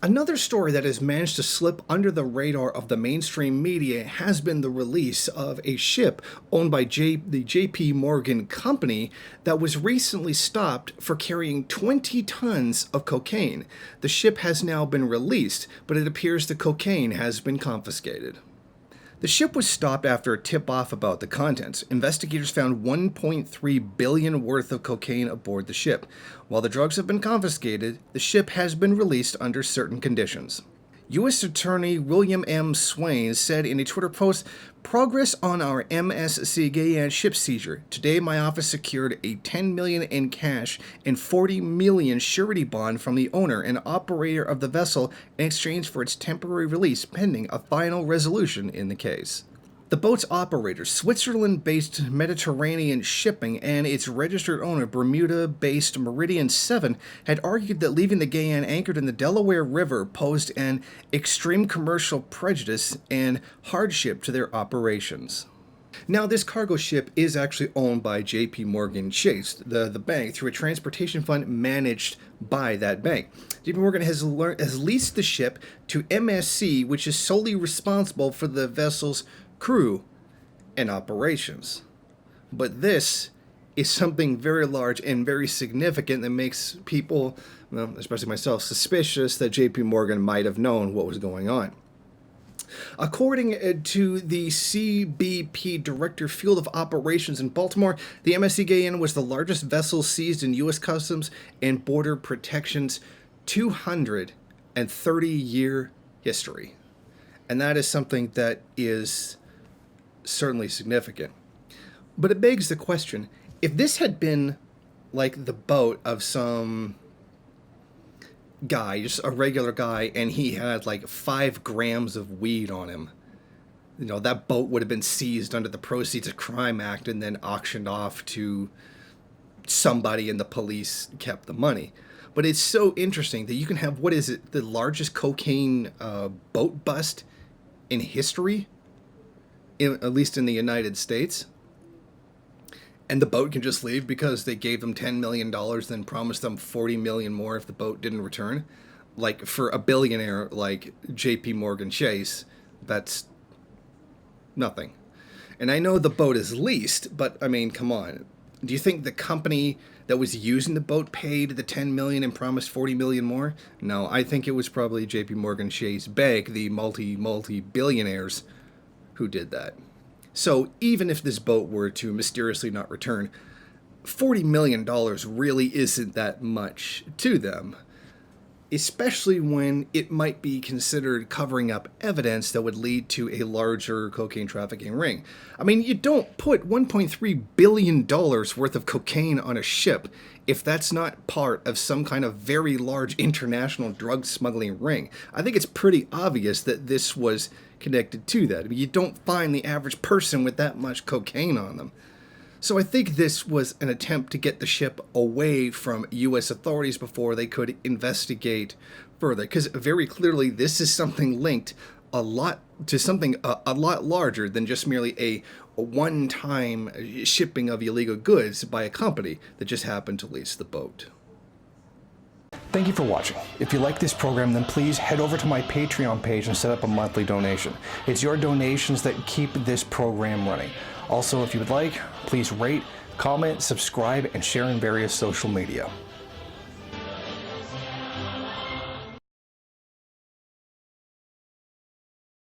Another story that has managed to slip under the radar of the mainstream media has been the release of a ship owned by the J.P. Morgan Company that was recently stopped for carrying 20 tons of cocaine. The ship has now been released, but it appears the cocaine has been confiscated. The ship was stopped after a tip-off about the contents. Investigators found $1.3 billion worth of cocaine aboard the ship. While the drugs have been confiscated, the ship has been released under certain conditions. U.S. Attorney William M. Swain said in a Twitter post, "Progress on our MSC Guyane ship seizure. Today my office secured a $10 million in cash and $40 million surety bond from the owner and operator of the vessel in exchange for its temporary release pending a final resolution in the case." The boat's operator, Switzerland-based Mediterranean Shipping, and its registered owner, Bermuda-based Meridian 7, had argued that leaving the Guyane anchored in the Delaware River posed an extreme commercial prejudice and hardship to their operations. Now, this cargo ship is actually owned by J.P. Morgan Chase, the bank, through a transportation fund managed by that bank. J.P. Morgan has leased the ship to MSC, which is solely responsible for the vessel's crew and operations. But this is something very large and very significant that makes people, well, especially myself, suspicious that JP Morgan might have known what was going on. According to the CBP Director, Field of Operations in Baltimore, the MSC Guyane was the largest vessel seized in U.S. Customs and Border Protection's 230-year history. And that is something that is certainly significant. But it begs the question, if this had been like the boat of some guy, just a regular guy, and he had like 5 grams of weed on him, you know, that boat would have been seized under the Proceeds of Crime Act and then auctioned off to somebody, and the police kept the money. But it's so interesting that you can have, what is it, the largest cocaine boat bust in history, at least in the United States, and the boat can just leave because they gave them $10 million, then promised them $40 million more if the boat didn't return. Like, for a billionaire like J.P. Morgan Chase, that's nothing. And I know the boat is leased, but I mean, come on. Do you think the company that was using the boat paid the $10 million and promised $40 million more? No, I think it was probably J.P. Morgan Chase Bank, the multi-billionaires, who did that. So even if this boat were to mysteriously not return, $40 million really isn't that much to them, especially when it might be considered covering up evidence that would lead to a larger cocaine trafficking ring. I mean, you don't put $1.3 billion worth of cocaine on a ship if that's not part of some kind of very large international drug smuggling ring. I think it's pretty obvious that this was connected to that. I mean, you don't find the average person with that much cocaine on them. So I think this was an attempt to get the ship away from U.S. authorities before they could investigate further, because very clearly this is something linked a lot to something a lot larger than just merely a one-time shipping of illegal goods by a company that just happened to lease the boat. Thank you for watching. If you like this program, then please head over to my Patreon page and set up a monthly donation. It's your donations that keep this program running. Also, if you would like, please rate, comment, subscribe, and share in various social media.